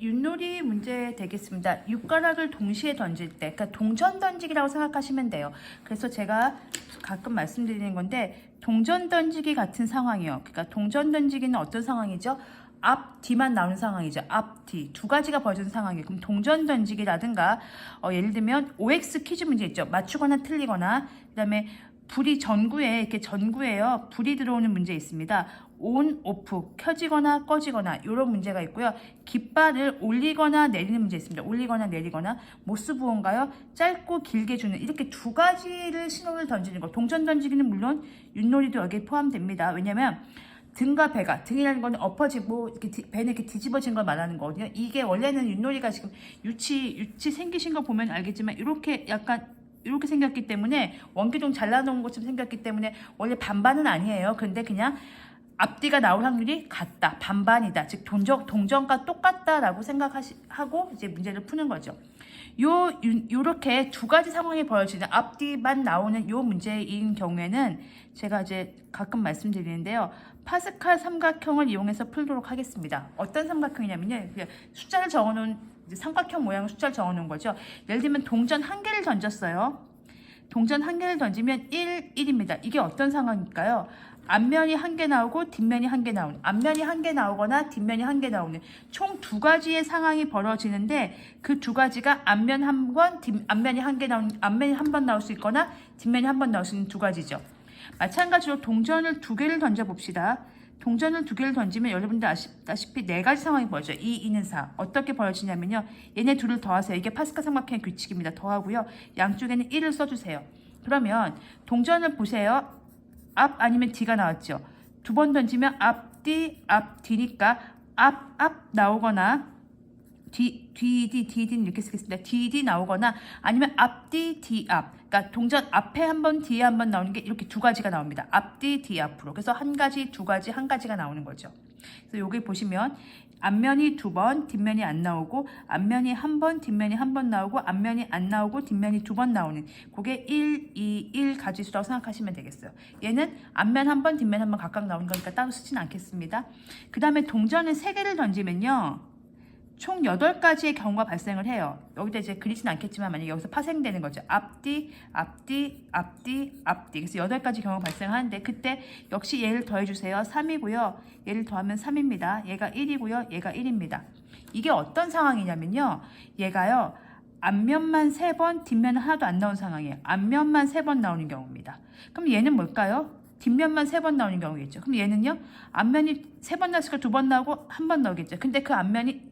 윷놀이 문제 되겠습니다. 육가락을 동시에 던질 때, 그러니까 동전 던지기라고 생각하시면 돼요. 그래서 제가 가끔 말씀드리는 건데, 동전 던지기 같은 상황이요. 그러니까 동전 던지기는 어떤 상황이죠? 앞, 뒤만 나오는 상황이죠. 앞, 뒤. 두 가지가 벌어지는 상황이에요. 그럼 동전 던지기라든가, 예를 들면 OX 퀴즈 문제 있죠. 맞추거나 틀리거나, 그 다음에 불이 전구에, 이렇게 전구에요. 불이 들어오는 문제 있습니다. 온, 오프, 켜지거나 꺼지거나 이런 문제가 있고요. 깃발을 올리거나 내리는 문제 있습니다. 올리거나 내리거나. 모스부호인가요? 짧고 길게 주는 이렇게 두 가지를 신호를 던지는 거. 동전 던지기는 물론 윷놀이도 여기에 포함됩니다. 왜냐면 등과 배가, 등이라는 건 엎어지고 이렇게 배는 이렇게 뒤집어진 걸 말하는 거거든요. 이게 원래는 윷놀이가 지금 유치 생기신 거 보면 알겠지만 이렇게 약간 이렇게 생겼기 때문에 원기둥 잘라놓은 것처럼 생겼기 때문에 원래 반반은 아니에요. 근데 그냥 앞뒤가 나올 확률이 같다, 반반이다, 즉 동전과 똑같다라고 생각하고 이제 문제를 푸는 거죠. 요렇게 두 가지 상황이 벌어지는 앞뒤만 나오는 요 문제인 경우에는 제가 이제 가끔 말씀드리는데요. 파스칼 삼각형을 이용해서 풀도록 하겠습니다. 어떤 삼각형이냐면요, 그냥 숫자를 적어놓은 삼각형 모양의 숫자를 적어놓은 거죠. 예를 들면 동전 한 개를 던졌어요. 동전 한 개를 던지면 1입니다. 이게 어떤 상황일까요? 앞면이 한 개 나오고 뒷면이 한 개 나오는, 앞면이 한 개 나오거나 뒷면이 한 개 나오는 총 두 가지의 상황이 벌어지는데 그 두 가지가 앞면 한 번, 앞면이 한 개 나오는, 앞면이 한 번 나올 수 있거나 뒷면이 한 번 나올 수 있는 두 가지죠. 마찬가지로 동전을 두 개를 던져 봅시다. 동전을 두 개를 던지면 여러분들 아시다시피 네 가지 상황이 벌어져요. 2, 2는 4. 어떻게 벌어지냐면요. 얘네 둘을 더하세요. 이게 파스칼 삼각형의 규칙입니다. 더하고요. 양쪽에는 1을 써주세요. 그러면 동전을 보세요. 앞 아니면 뒤가 나왔죠. 두 번 던지면 앞뒤, 앞뒤니까 앞 나오거나 뒤는 이렇게 쓰겠습니다. 뒤 나오거나 아니면 앞뒤, 뒤, 앞. 그러니까 동전 앞에 한 번, 뒤에 한 번 나오는 게 이렇게 두 가지가 나옵니다. 앞뒤, 뒤, 앞으로. 그래서 한 가지, 두 가지, 한 가지가 나오는 거죠. 그래서 여기 보시면 앞면이 두 번, 뒷면이 안 나오고 앞면이 한 번, 뒷면이 한 번 나오고 앞면이 안 나오고 뒷면이 두 번 나오는 그게 1, 2, 1 가지수라고 생각하시면 되겠어요. 얘는 앞면 한 번, 뒷면 한 번 각각 나오는 거니까 따로 쓰진 않겠습니다. 그 다음에 동전을 세 개를 던지면요. 총 8가지의 경우가 발생을 해요. 여기다 이제 그리진 않겠지만 만약에 여기서 파생되는 거죠. 앞뒤, 앞뒤, 앞뒤, 앞뒤. 그래서 8가지 경우가 발생하는데 그때 역시 얘를 더해주세요. 3이고요. 얘를 더하면 3입니다. 얘가 1이고요. 얘가 1입니다. 이게 어떤 상황이냐면요. 얘가요. 앞면만 3번, 뒷면은 하나도 안 나온 상황이에요. 앞면만 3번 나오는 경우입니다. 그럼 얘는 뭘까요? 뒷면만 3번 나오는 경우겠죠. 그럼 얘는요. 앞면이 3번 나왔으니까 2번 나오고 1번 나오겠죠. 근데 그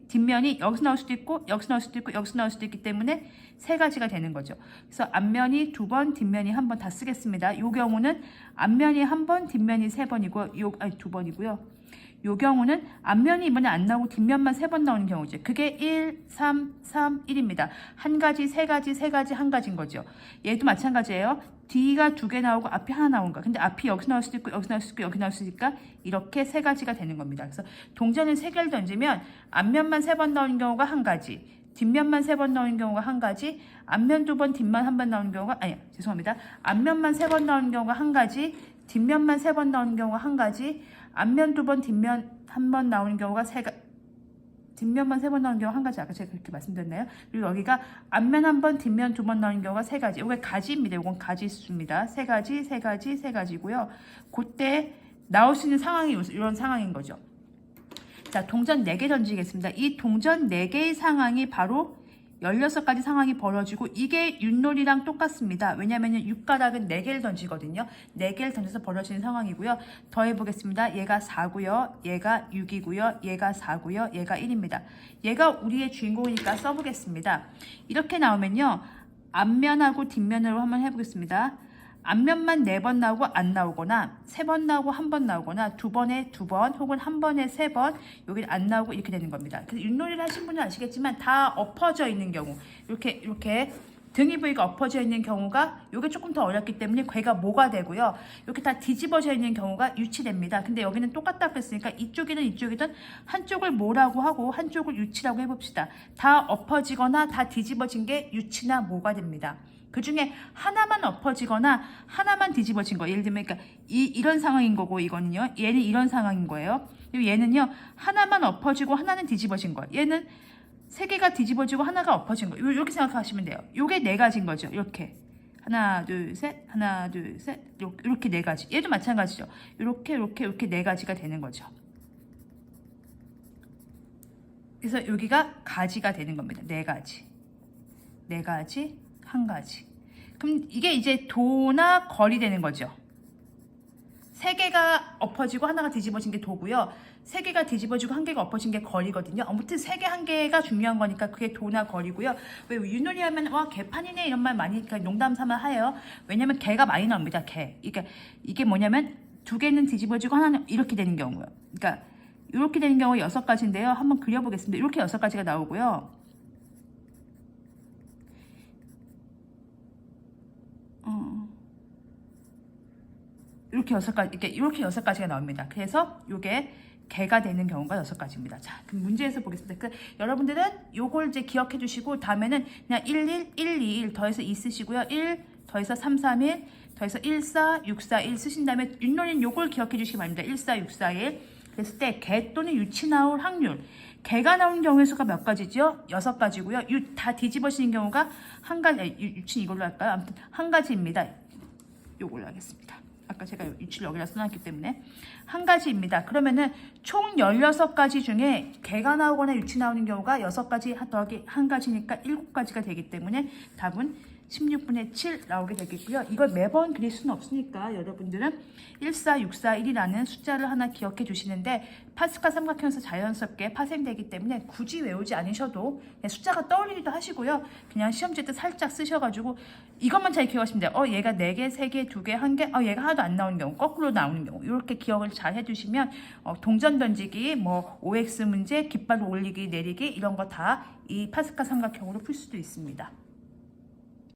뒷면이 여기서 나올 수도 있고 여기서 나올 수도 있고 여기서 나올 수도 있기 때문에 세 가지가 되는 거죠. 그래서 앞면이 2번, 뒷면이 1번 다 쓰겠습니다. 이 경우는 앞면이 1번, 뒷면이 3번이고 2번이고요. 이 경우는 앞면이 이번에 안 나오고 뒷면만 3번 나오는 경우죠. 그게 1, 3, 3, 1입니다. 한 가지, 세 가지, 세 가지, 한 가지인 거죠. 얘도 마찬가지예요. 뒤가 2개 나오고 앞이 하나 나온 거. 근데 앞이 여기서 나올 수도 있고 여기서 나올 수도 있고 여기 나올 수도 있으니까 이렇게 세 가지가 되는 겁니다. 그래서 동전을 3개를 던지면 앞면만 3번 나오는 경우가 한 가지, 뒷면만 3번 나오는 경우가 한 가지, 앞면 2번, 뒷면 1번 나오는 경우가 죄송합니다. 앞면만 3번 나오는 경우가 한 가지, 뒷면만 3번 나오는 경우가 한 가지, 앞면 2번, 뒷면 1번 나오는 경우가 뒷면만 3번 나오는 경우 한 가지. 아까 제가 그렇게 말씀드렸나요? 그리고 여기가 앞면 1번, 뒷면 2번 나오는 경우가 3가지. 이게 가지입니다. 이건 가지수입니다. 3가지, 3가지, 3가지고요. 그때 나올 수 있는 상황이 이런 상황인 거죠. 자, 동전 4개 던지겠습니다. 이 동전 4개의 상황이 바로 16가지 상황이 벌어지고 이게 윷놀이랑 똑같습니다. 왜냐하면 육가락은 4개를 던지거든요. 4개를 던져서 벌어지는 상황이고요. 더해보겠습니다. 얘가 4고요. 얘가 6이고요. 얘가 4고요. 얘가 1입니다. 얘가 우리의 주인공이니까 써보겠습니다. 이렇게 나오면요. 앞면하고 뒷면으로 한번 해보겠습니다. 앞면만 4번 나오고 안 나오거나 3번 나오고 1번 나오거나 2번에 2번 혹은 1번에 3번 여기 안 나오고 이렇게 되는 겁니다. 그래서 윷놀이를 하신 분은 아시겠지만 다 엎어져 있는 경우 이렇게 등이 부위가 엎어져 있는 경우가 이게 조금 더 어렵기 때문에 괴가 모가 되고요. 이렇게 다 뒤집어져 있는 경우가 유치됩니다. 근데 여기는 똑같다 그랬으니까 이쪽이든 한쪽을 모라고 하고 한쪽을 유치라고 해봅시다. 다 엎어지거나 다 뒤집어진 게 유치나 모가 됩니다. 그 중에 하나만 엎어지거나 하나만 뒤집어진 거. 예를 들면 이런 상황인 거고 이거는요. 얘는 이런 상황인 거예요. 그리고 얘는요 하나만 엎어지고 하나는 뒤집어진 거. 얘는 세 개가 뒤집어지고 하나가 엎어진 거. 이렇게 생각하시면 돼요. 요게 네 가지인 거죠. 이렇게 하나 둘 셋 하나 둘 셋 이렇게 네 가지. 얘도 마찬가지죠. 이렇게 네 가지가 되는 거죠. 그래서 여기가 가지가 되는 겁니다. 네 가지, 네 가지, 한 가지. 그럼 이게 이제 도나 거리 되는 거죠. 세 개가 엎어지고 하나가 뒤집어진 게 도고요. 세 개가 뒤집어지고 한 개가 엎어진 게 거리거든요. 아무튼 세 개 한 개가 중요한 거니까 그게 도나 거리고요. 왜 윷놀이 하면 와 개판이네 이런 말 많이 농담 삼아 해요. 왜냐면 개가 많이 나옵니다. 개. 이게 뭐냐면 두 개는 뒤집어지고 하나는 이렇게 되는 경우요. 그러니까 이렇게 되는 경우 6가지인데요. 한번 그려보겠습니다. 이렇게 6가지가 나오고요. 이렇게 6가지, 이렇게 6가지가 나옵니다. 그래서 이게 개가 되는 경우가 6가지입니다. 자, 그럼 문제에서 보겠습니다. 여러분들은 요걸 이제 기억해 주시고 다음에는 그냥 11, 121 더해서 2 쓰시고요. 1 더해서 3, 3, 1 더해서 1, 4, 6, 4, 1 쓰신 다음에 윷놀이는 요걸 기억해 주시기 바랍니다. 1, 4, 6, 4, 1 그랬을 때 개 또는 유치 나올 확률. 개가 나오는 경우의 수가 몇 가지죠? 6가지고요. 유 다 뒤집어지는 경우가 한 가지, 유치는 이걸로 할까요? 아무튼 한 가지입니다. 요걸로 하겠습니다. 아까 제가 유치를 여기다 써놨기 때문에 한 가지입니다. 그러면은 총 16가지 중에 개가 나오거나 유치 나오는 경우가 6가지 더하기 한 가지니까 7가지가 되기 때문에 답은 16분의 7 나오게 되겠고요. 이걸 매번 그릴 수는 없으니까 여러분들은 14641이라는 숫자를 하나 기억해 주시는데 파스칼 삼각형에서 자연스럽게 파생되기 때문에 굳이 외우지 않으셔도 숫자가 떠올리기도 하시고요. 그냥 시험지 때 살짝 쓰셔가지고 이것만 잘 기억하시면 돼요. 얘가 4개, 3개, 2개, 1개, 얘가 하나도 안 나오는 경우, 거꾸로 나오는 경우 이렇게 기억을 잘 해두시면 동전 던지기, 뭐 OX 문제, 깃발 올리기, 내리기 이런 거 다 이 파스칼 삼각형으로 풀 수도 있습니다.